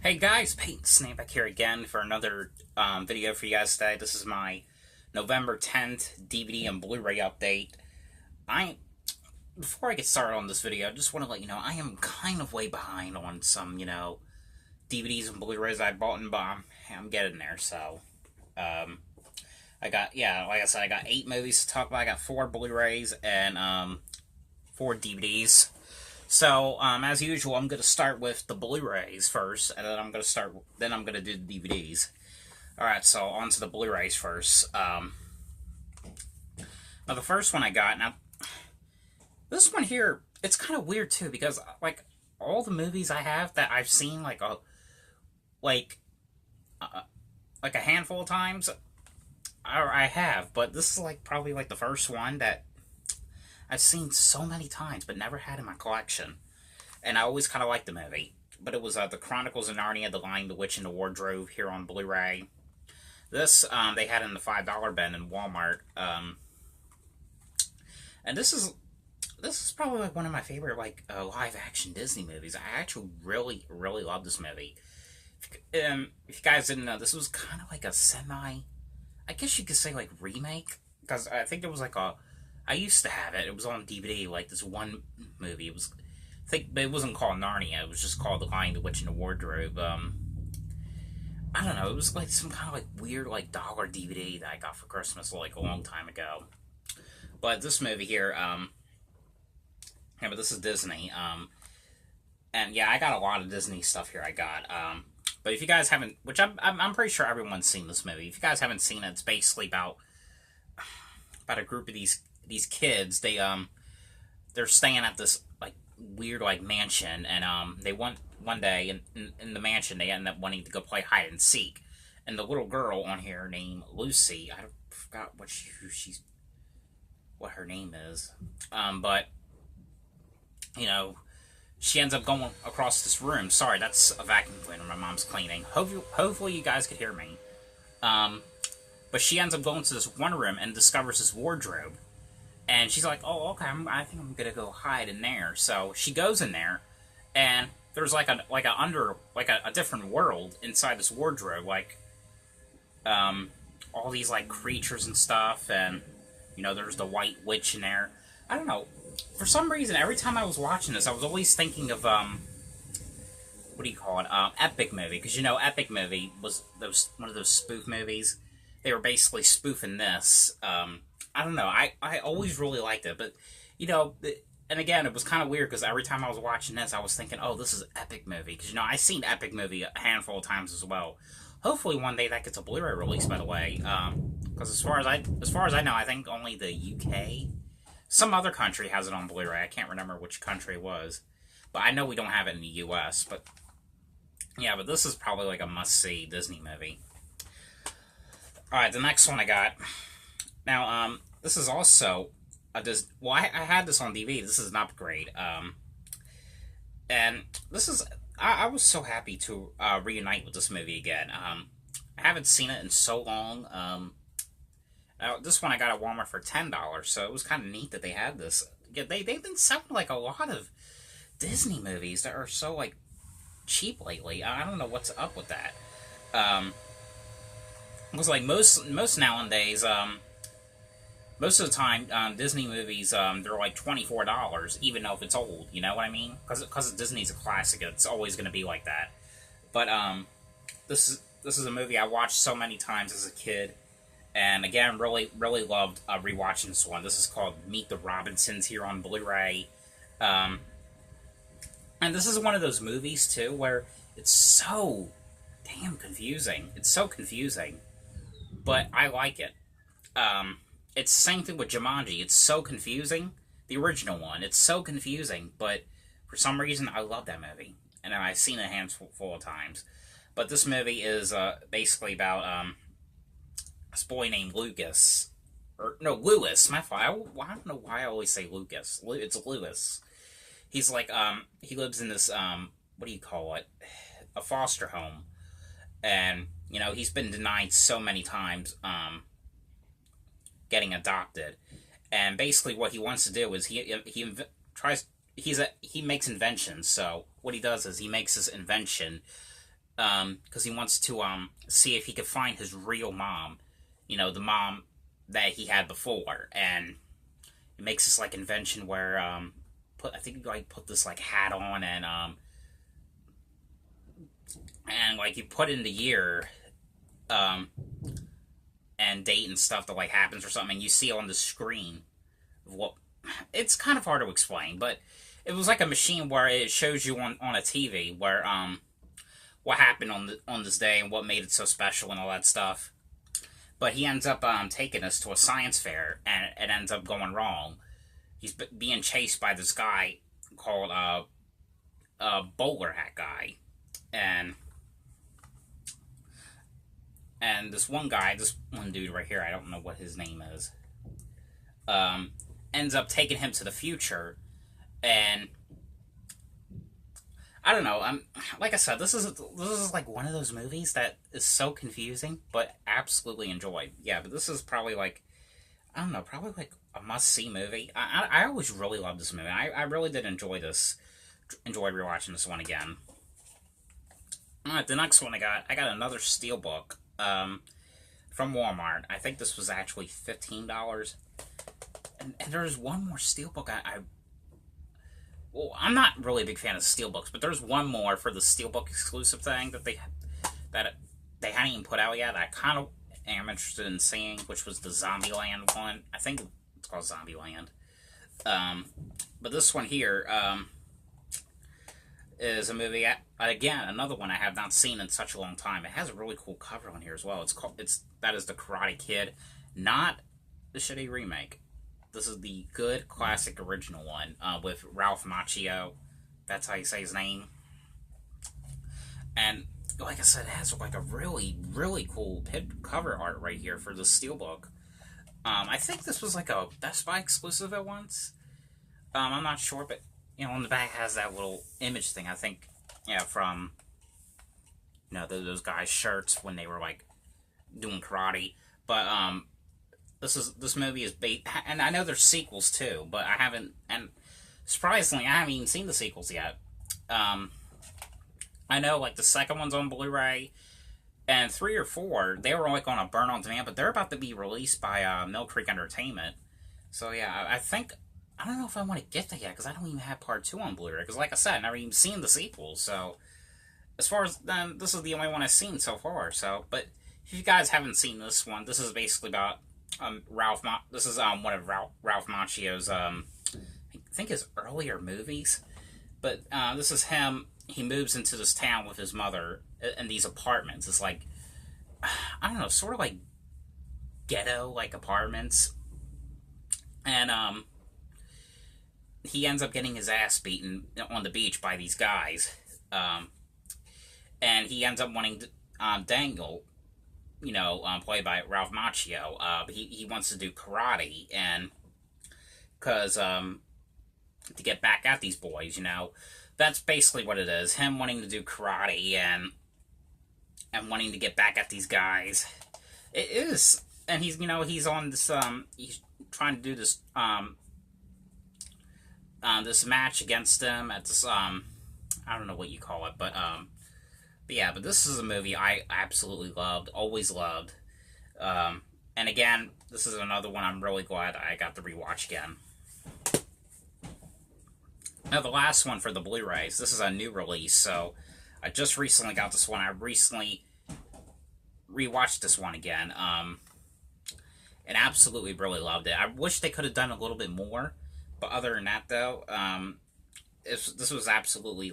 Hey guys, Peyton Snake back here again for another video for you guys today. This is my November 10th DVD and Blu-ray update. Before I get started on this video, I just want to let you know I am kind of way behind on some, DVDs and Blu-rays I bought and I'm getting there. So, like I said, I got 8 movies to talk about. I got 4 Blu-rays and 4 DVDs. So, as usual, I'm going to start with the Blu-rays first, and then I'm going to do the DVDs. Alright, so on to the Blu-rays first. Now, the first one I got, now, this one here, it's kind of weird, too, because, like, all the movies I have that I've seen, like a handful of times, I have, but this is, probably, the first one that I've seen so many times, but never had in my collection. And I always kind of liked the movie. But it was the Chronicles of Narnia, The Lion, the Witch, and the Wardrobe here on Blu-ray. This, they had in the $5 bin in Walmart. And this is probably one of my favorite, live-action Disney movies. I actually really, really love this movie. If you guys didn't know, this was kind of like a I guess you could say, remake. Because I think there was, I used to have it. It was on DVD, this one movie. But it wasn't called Narnia. It was just called The Lion, the Witch, and the Wardrobe. I don't know. It was some kind of weird dollar DVD that I got for Christmas a long time ago. But this movie here, but this is Disney. And yeah, I got a lot of Disney stuff here. I got. But if you guys haven't, which I'm pretty sure everyone's seen this movie. If you guys haven't seen it, it's basically about a group of these kids. They're staying at this weird mansion, and they one day in the mansion they end up wanting to go play hide and seek, and the little girl on here named Lucy, I forgot what her name is, but she ends up going across this room. Sorry, that's a vacuum cleaner my mom's cleaning. Hopefully you guys could hear me. But she ends up going to this one room and discovers this wardrobe. And she's like, oh, okay, I think I'm going to go hide in there. So she goes in there, and there's a different world inside this wardrobe. All these, creatures and stuff. And, there's the White Witch in there. I don't know. For some reason, every time I was watching this, I was always thinking of, what do you call it? Epic Movie. Because, Epic Movie was one of those spoof movies. They were basically spoofing this. I don't know. I always really liked it. But, and again, it was kind of weird because every time I was watching this, I was thinking, oh, this is Epic Movie. Because, I've seen Epic Movie a handful of times as well. Hopefully one day that gets a Blu-ray release, by the way. Because as far as I know, I think only the UK, some other country has it on Blu-ray. I can't remember which country it was. But I know we don't have it in the US. But, yeah, but this is probably a must-see Disney movie. Alright, the next one I got. Now, this is also I had this on DVD. This is an upgrade. And this is, I was so happy to reunite with this movie again. I haven't seen it in so long. This one I got at Walmart for $10, so it was kind of neat that they had this. Yeah, they've been selling a lot of Disney movies that are so cheap lately. I don't know what's up with that. Because most nowadays, most of the time, Disney movies, they're $24, even though if it's old, you know what I mean? Because Disney's a classic, it's always going to be like that. But, this is a movie I watched so many times as a kid, and again, really, really loved rewatching this one. This is called Meet the Robinsons here on Blu-ray. And this is one of those movies, too, where it's so damn confusing. It's so confusing, but I like it. It's the same thing with Jumanji. It's so confusing. The original one. It's so confusing, but for some reason, I love that movie. And I've seen it a handful of times. But this movie is basically about this boy named Lucas. Lewis. My fault. I don't know why I always say Lucas. It's Lewis. He's he lives in this, what do you call it? A foster home. And, he's been denied so many times, getting adopted, and basically what he wants to do is he makes inventions. So what he does is he makes this invention because he wants to see if he could find his real mom, the mom that he had before, and he makes this like invention where I think you like put this like hat on and like you put in the year and date and stuff that like happens or something, and you see on the screen what it's kind of hard to explain, but it was like a machine where it shows you on a TV where what happened on this day and what made it so special and all that stuff. But he ends up taking us to a science fair, and it ends up going wrong. He's being chased by this guy called Bowler Hat Guy, and this one dude right here, I don't know what his name is, ends up taking him to the future, and I don't know. Like I said, this is like one of those movies that is so confusing, but absolutely enjoyed. Yeah, but this is probably like, I don't know, probably like a must-see movie. I always really loved this movie. I really did enjoy this. Enjoyed rewatching this one again. Alright, the next one I got another Steelbook from Walmart. I think this was actually $15. And there's one more Steelbook well, I'm not really a big fan of Steelbooks, but there's one more for the Steelbook exclusive thing that they hadn't even put out yet. I kind of am interested in seeing, which was the Zombieland one. I think it's called Zombieland. But this one here is a movie. Again, another one I have not seen in such a long time. It has a really cool cover on here as well. That is the Karate Kid, not the shitty remake. This is the good classic original one with Ralph Macchio. That's how you say his name. And like I said, it has like a really, really cool cover art right here for the Steelbook. I think this was like a Best Buy exclusive at once. I'm not sure, but on the back has that little image thing. I think, from those guys' shirts when they were like doing karate. But this movie is and I know there's sequels too, but and surprisingly, I haven't even seen the sequels yet. I know like the second one's on Blu-ray, and 3 or 4, they were like on a burn on demand, but they're about to be released by Mill Creek Entertainment. So yeah, I don't know if I want to get that yet, because I don't even have part 2 on Blu-ray, because like I said, I've never even seen the sequels, so as far as this is the only one I've seen so far. So, but if you guys haven't seen this one, this is basically about this is one of Ralph Macchio's I think his earlier movies, but this is him. He moves into this town with his mother in these apartments. It's like, I don't know, sort of like ghetto like apartments, and he ends up getting his ass beaten on the beach by these guys, and he ends up wanting to Dangle, played by Ralph Macchio. He wants to do karate, and because to get back at these boys, that's basically what it is. Him wanting to do karate and wanting to get back at these guys. It is, and he's on this he's trying to do this this match against them at this I don't know what you call it, but yeah, but this is a movie I absolutely loved, always loved. And again, this is another one I'm really glad I got to rewatch again. Now, the last one for the Blu-rays, this is a new release, so I just recently got this one. I recently rewatched this one again, and absolutely really loved it. I wish they could have done a little bit more, but other than that, though, this was absolutely,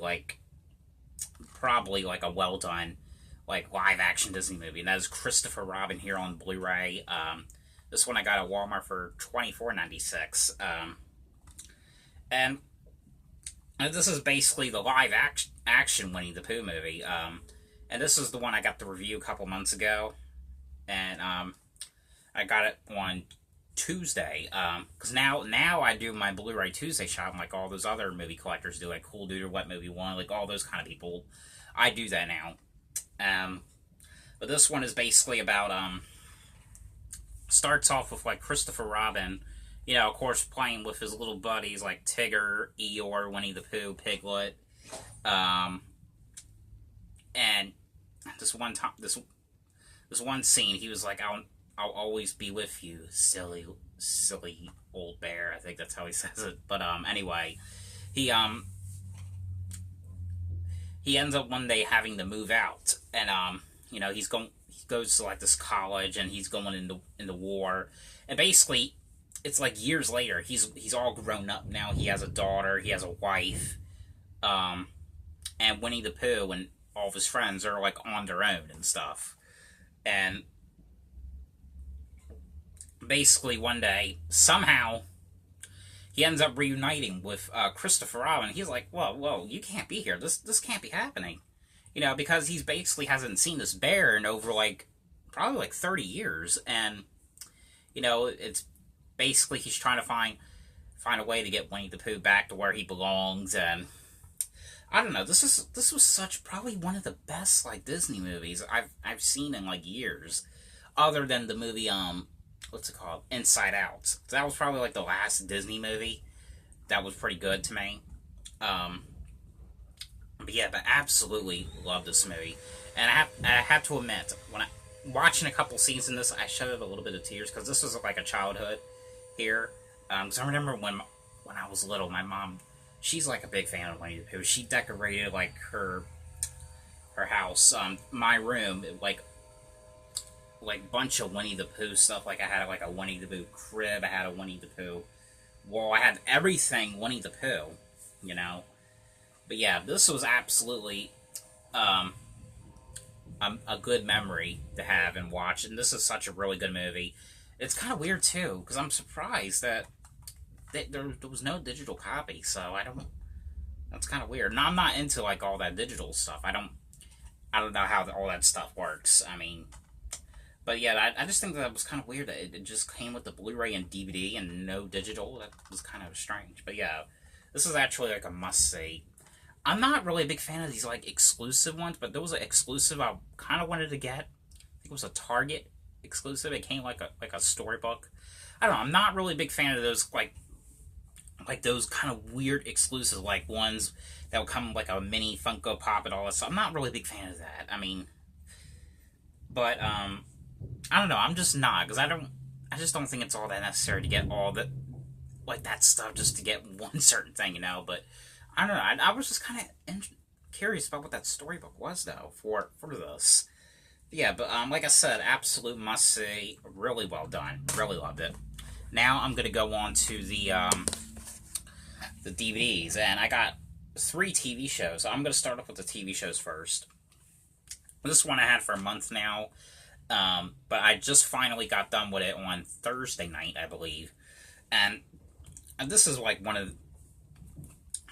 probably, a well-done, live-action Disney movie, and that is Christopher Robin here on Blu-ray. This one I got at Walmart for $24.96, and this is basically the live-action Winnie the Pooh movie, and this is the one I got the review a couple months ago, and I got it on Tuesday, because now I do my Blu-ray Tuesday shopping like all those other movie collectors do, like Cool Dude or What Movie One, like all those kind of people. I do that now. But this one is basically about, starts off with, Christopher Robin, of course, playing with his little buddies, like Tigger, Eeyore, Winnie the Pooh, Piglet, and, this one time, this one scene, he was like, I'll always be with you, silly old bear. I think that's how he says it. But anyway, he ends up one day having to move out, and you know, he goes to like this college, and he's going into war, and basically it's like years later, he's all grown up now. He has a daughter, he has a wife, and Winnie the Pooh and all of his friends are like on their own and stuff. And basically one day, somehow, he ends up reuniting with Christopher Robin. He's like, whoa, you can't be here. This can't be happening. You know, because he's basically hasn't seen this bear in over like probably like 30 years, and you know, it's basically he's trying to find a way to get Winnie the Pooh back to where he belongs. And I don't know, this was such probably one of the best like Disney movies I've seen in like years, other than the movie what's it called, Inside Out. That was probably like the last Disney movie that was pretty good to me. But yeah, but absolutely love this movie. And I have to admit, when I watching a couple scenes in this, I shedded a little bit of tears, because this was like a childhood here. Because I remember when I was little, my mom, she's like a big fan of Winnie the Pooh. She decorated like her house, my room, like bunch of Winnie the Pooh stuff. Like I had like a Winnie the Pooh crib, I had a Winnie the Pooh wall, I had everything Winnie the Pooh, you know. But yeah, this was absolutely a good memory to have and watch, and this is such a really good movie. It's kind of weird too, because I'm surprised that there was no digital copy, so that's kind of weird. Now, I'm not into like all that digital stuff. I don't know how all that stuff works. I mean, but yeah, I just think that was kind of weird that it just came with the Blu-ray and DVD and no digital. That was kind of strange. But yeah, this is actually like a must-see. I'm not really a big fan of these like exclusive ones, but there was an exclusive I kind of wanted to get. I think it was a Target exclusive. It came like a storybook. I don't know. I'm not really a big fan of those like those kind of weird exclusives, like ones that will come like a mini Funko Pop and all that stuff. I'm not really a big fan of that. I mean, but I don't know. I'm just not, because I just don't think it's all that necessary to get all that like that stuff just to get one certain thing, you know. But I don't know. I was just kind of curious about what that storybook was, though, for this. Yeah, but like I said, absolute must-see. Really well done. Really loved it. Now I'm going to go on to the DVDs, and I got 3 TV shows. So I'm going to start off with the TV shows first. This one I had for a month now, but I just finally got done with it on Thursday night, I believe. And this is like one of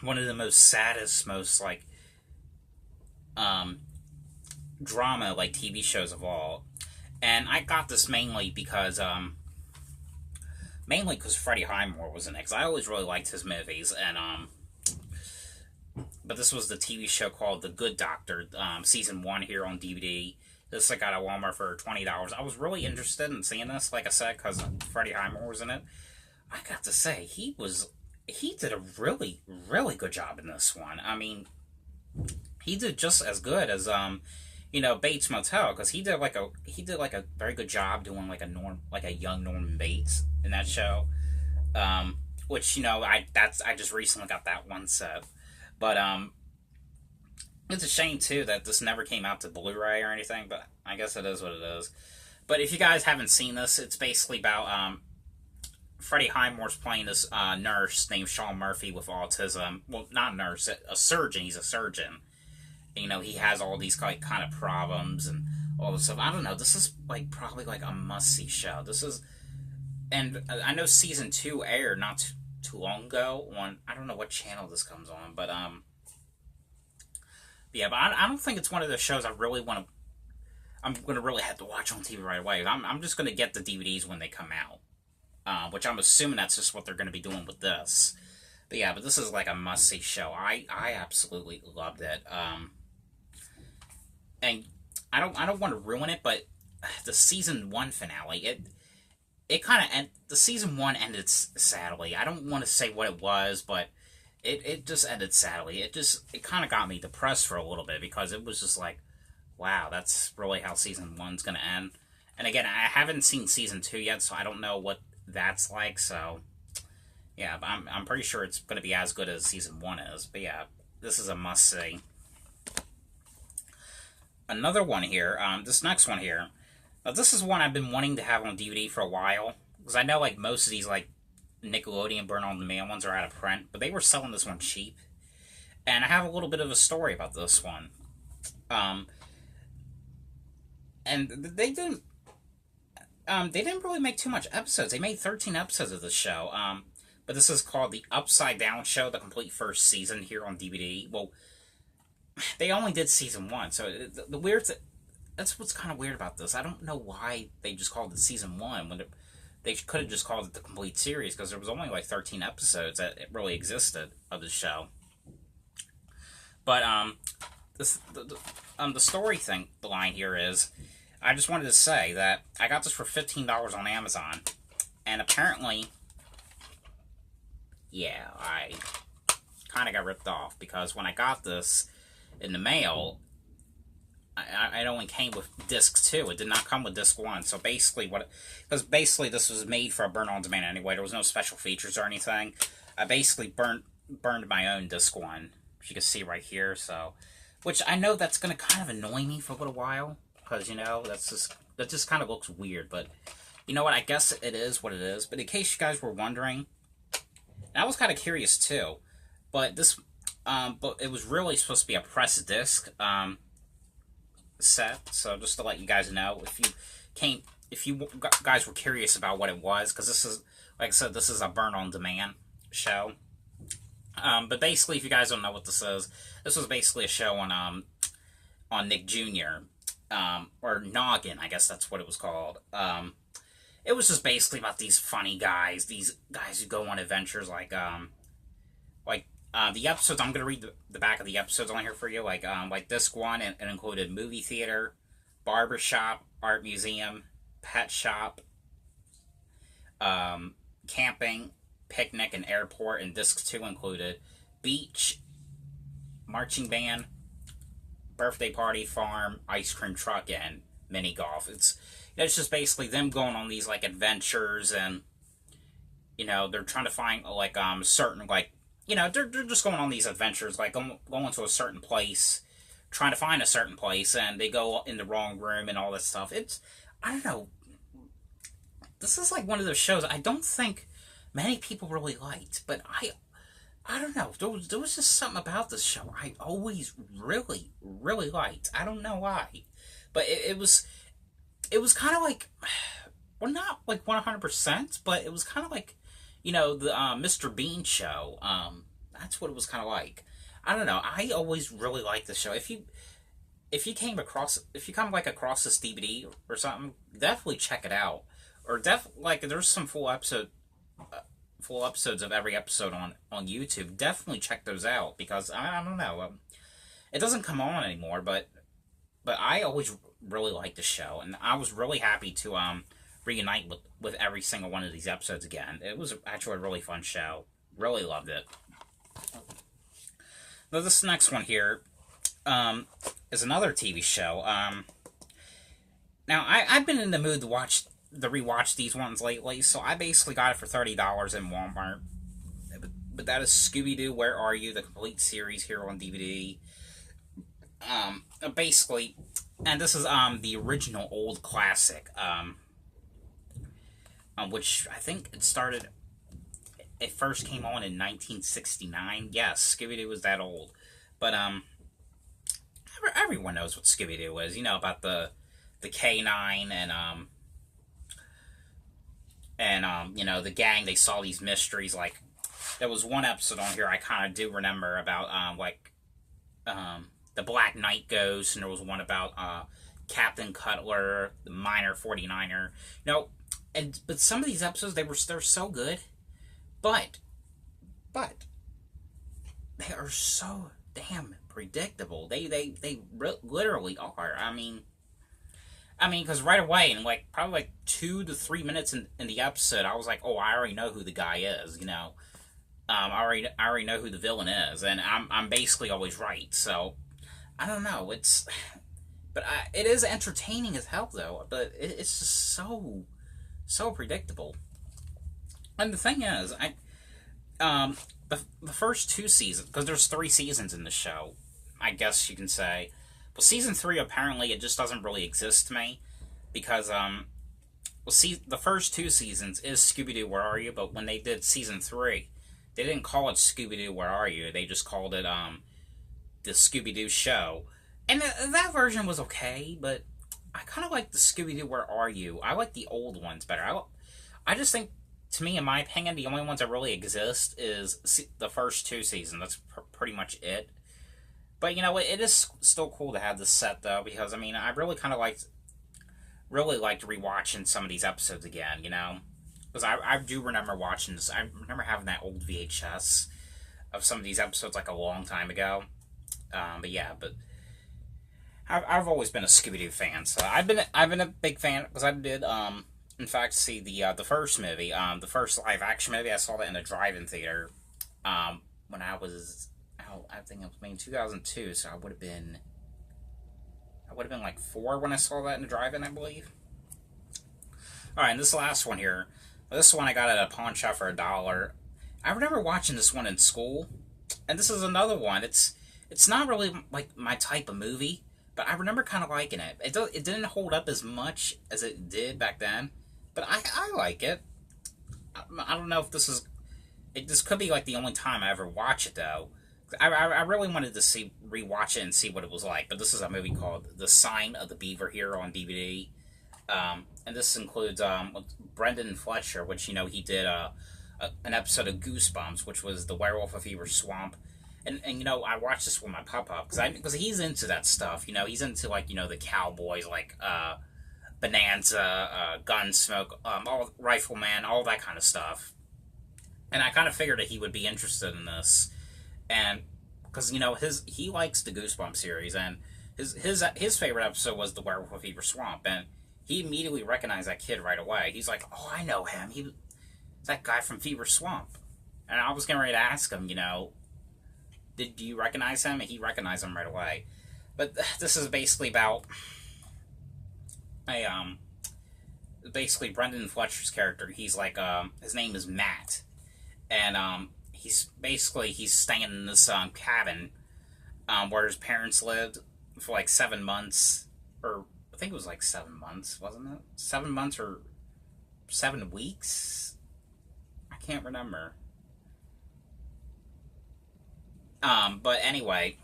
the most saddest, most like drama like TV shows of all. And I got this mainly because Freddie Highmore was in it, because I always really liked his movies. And but this was the TV show called The Good Doctor, season 1 here on DVD. This I got at Walmart for $20. I was really interested in seeing this, like I said, because Freddie Highmore was in it. I got to say, he did a really, really good job in this one. I mean, he did just as good as you know, Bates Motel, because he did like a very good job doing like a young Norman Bates in that show. Which, you know, I just recently got that one set. But it's a shame too that this never came out to Blu-ray or anything, but I guess it is what it is. But if you guys haven't seen this, it's basically about Freddie Highmore's playing this nurse named Sean Murphy with autism. Well, not a nurse, a surgeon. He's a surgeon. You know, he has all these like kind of problems and all this stuff. I don't know. This is like probably like a must-see show. This is, and I know season 2 aired not too long ago on, I don't know what channel this comes on, but yeah. But I don't think it's one of those shows I really want to. I'm gonna really have to watch on TV right away. I'm just gonna get the DVDs when they come out. Which I'm assuming that's just what they're going to be doing with this. But yeah, but this is like a must-see show. I absolutely loved it. And I don't want to ruin it, but the season 1 finale, it kind of the season 1 ended sadly. I don't want to say what it was, but it just ended sadly. It kind of got me depressed for a little bit, because it was just like, wow, that's really how season 1's gonna end. And again, I haven't seen season 2 yet, so I don't know what that's like. So yeah, but I'm pretty sure it's gonna be as good as season 1 is. But yeah, this is a must see. Another one here, this next one here. Now, this is one I've been wanting to have on DVD for a while, because I know like most of these like Nickelodeon Burn on Demand ones are out of print, but they were selling this one cheap. And I have a little bit of a story about this one. And they didn't really make too much episodes. They made 13 episodes of the show. But this is called The Upside Down Show, the complete first season here on DVD. Well, they only did season 1, so the weird that's what's kind of weird about this. I don't know why they just called it season 1 when they could have just called it the complete series, because there was only like 13 episodes that it really existed of the show. But the story thing, the line here is, I just wanted to say that I got this for $15 on Amazon, and apparently, yeah, I kind of got ripped off, because when I got this in the mail, it only came with disc 2. It did not come with disc 1. So basically, because basically this was made for a burn on demand anyway. There was no special features or anything. I basically burned my own disc 1, as you can see right here. So, which I know that's going to kind of annoy me for a little while, because, you know, that just kind of looks weird. But you know what? I guess it is what it is. But in case you guys were wondering, and I was kind of curious too, but this. But it was really supposed to be a press disc set. So just to let you guys know, if you guys were curious about what it was, because this is, like I said, this is a burn on demand show. But basically, if you guys don't know what this was basically a show on Nick Jr. Or Noggin, I guess that's what it was called. It was just basically about these funny guys, these guys who go on adventures like the episodes, I'm going to read the back of the episodes on here for you. Like disc 1, it included movie theater, barbershop, art museum, pet shop, camping, picnic, and airport. And disc 2 included beach, marching band, birthday party, farm, ice cream truck, and mini golf. It's just basically them going on these like adventures, and you know, they're trying to find like certain like, you know, they're just going on these adventures, like going to a certain place, trying to find a certain place, and they go in the wrong room and all this stuff. I don't know. This is like one of those shows I don't think many people really liked, but I don't know. There was just something about this show I always really, really liked. I don't know why, but it was kind of like, well, not like 100%, but it was kind of like, you know, the Mr. Bean show. That's what it was kind of like. I don't know. I always really liked the show. If you come across this DVD or something, definitely check it out. Or like there's some full episodes of every episode on YouTube. Definitely check those out, because I don't know. It doesn't come on anymore, but I always really liked the show, and I was really happy to reunite with every single one of these episodes again. It was actually a really fun show. Really loved it. Now this next one here is another TV show. Now I've been in the mood to rewatch these ones lately, so I basically got it for $30 in Walmart. But that is Scooby-Doo, Where Are You? The complete series here on DVD. Basically, and this is the original old classic. Which I think it first came on in 1969. Yes, Scooby-Doo was that old. But everyone knows what Scooby-Doo is. You know, about the K9 and you know, the gang. They saw these mysteries. Like, there was one episode on here I kind of do remember about the Black Knight Ghost, and there was one about Captain Cutler, the Minor 49er. You know, but some of these episodes, they're so good, but they are so damn predictable. They literally are. I mean, because right away, in like probably like 2 to 3 minutes in the episode, I was like, oh, I already know who the guy is. You know, I already know who the villain is, and I'm basically always right. So I don't know. But it is entertaining as hell, though. But it's just so predictable. And the thing is, the first two seasons, because there's 3 seasons in the show, I guess you can say. But season 3, apparently, it just doesn't really exist to me, because well, see, the first 2 seasons is Scooby-Doo, Where Are You? But when they did season 3, they didn't call it Scooby-Doo, Where Are You? They just called it the Scooby-Doo show, and that version was okay, but I kind of like the Scooby-Doo, Where Are You? I like the old ones better. I just think, to me, in my opinion, the only ones that really exist is the first 2 seasons. That's pretty much it. But, you know, it is still cool to have this set, though, because, I mean, I really kind of liked rewatching some of these episodes again, you know? Because I do remember watching this. I remember having that old VHS of some of these episodes, like, a long time ago. But, yeah, but I've always been a Scooby-Doo fan, so I've been a big fan, because I did, in fact, see the first movie, the first live-action movie. I saw that in a drive-in theater, when I was, I think it was made in 2002, so I would have been like 4 when I saw that in the drive-in, I believe. Alright, and this last one here, this one I got at a pawn shop for $1. I remember watching this one in school, and this is another one. It's not really like my type of movie, but I remember kind of liking it. It didn't hold up as much as it did back then, but I like it. I don't know if this is... This could be like the only time I ever watch it, though. I really wanted to rewatch it and see what it was like, but this is a movie called The Sign of the Beaver here on DVD. And this includes Brendan Fletcher, which, you know, he did an episode of Goosebumps, which was The Werewolf of Fever Swamp. And you know, I watched this with my papa, because he's into that stuff, you know, he's into, like, you know, the cowboys, like, Bonanza, Gunsmoke, all Rifleman, all that kind of stuff. And I kind of figured that he would be interested in this. And because, you know, he likes the Goosebumps series, and his favorite episode was The Werewolf of Fever Swamp, and he immediately recognized that kid right away. He's like, oh, I know him. He's that guy from Fever Swamp. And I was getting ready to ask him, you know, do you recognize him? And he recognized him right away. But this is basically about basically Brendan Fletcher's character. He's like, his name is Matt, and he's staying in this cabin where his parents lived for like 7 months, or I think it was like 7 months, wasn't it? 7 months or 7 weeks? I can't remember. But anyway,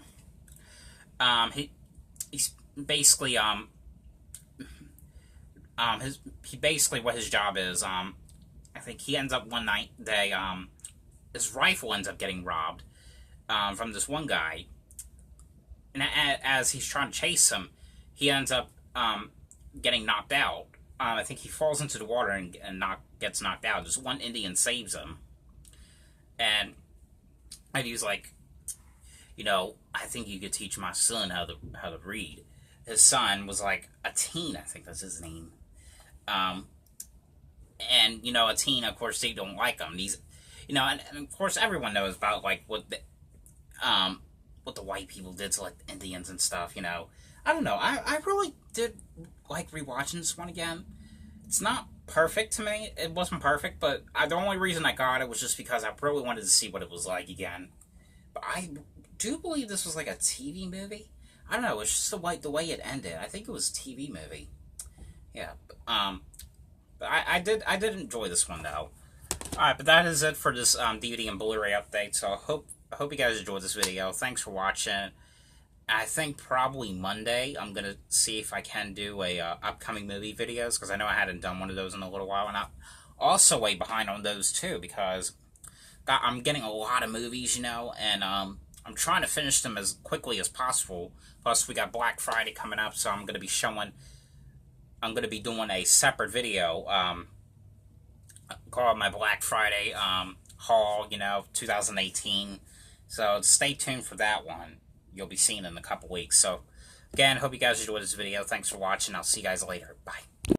he's basically what his job is, I think he ends up one day, his rifle ends up getting robbed from this one guy, and as he's trying to chase him, he ends up getting knocked out. I think he falls into the water and gets knocked out. Just one Indian saves him, and he's like, you know, I think you could teach my son how to read. His son was like a teen, I think that's his name. And, you know, a teen, of course, they don't like him. These, you know, and of course everyone knows about, like, what the white people did to, like, the Indians and stuff, you know. I don't know, I really did like rewatching this one again. It's not perfect to me. It wasn't perfect, but the only reason I got it was just because I really wanted to see what it was like again. But I do believe this was like a TV movie. I don't know, it's just the way it ended. I think it was a TV movie. Yeah, but I did enjoy this one, though. Alright, but that is it for this DVD and Blu-ray update, so I hope you guys enjoyed this video. Thanks for watching. I think probably Monday I'm going to see if I can do a upcoming movie videos, because I know I hadn't done one of those in a little while, and I'm also way behind on those, too, because I'm getting a lot of movies, you know, and I'm trying to finish them as quickly as possible. Plus, we got Black Friday coming up, so I'm going to be doing a separate video called my Black Friday haul, you know, 2018. So stay tuned for that one. You'll be seeing in a couple weeks. So, again, hope you guys enjoyed this video. Thanks for watching. I'll see you guys later. Bye.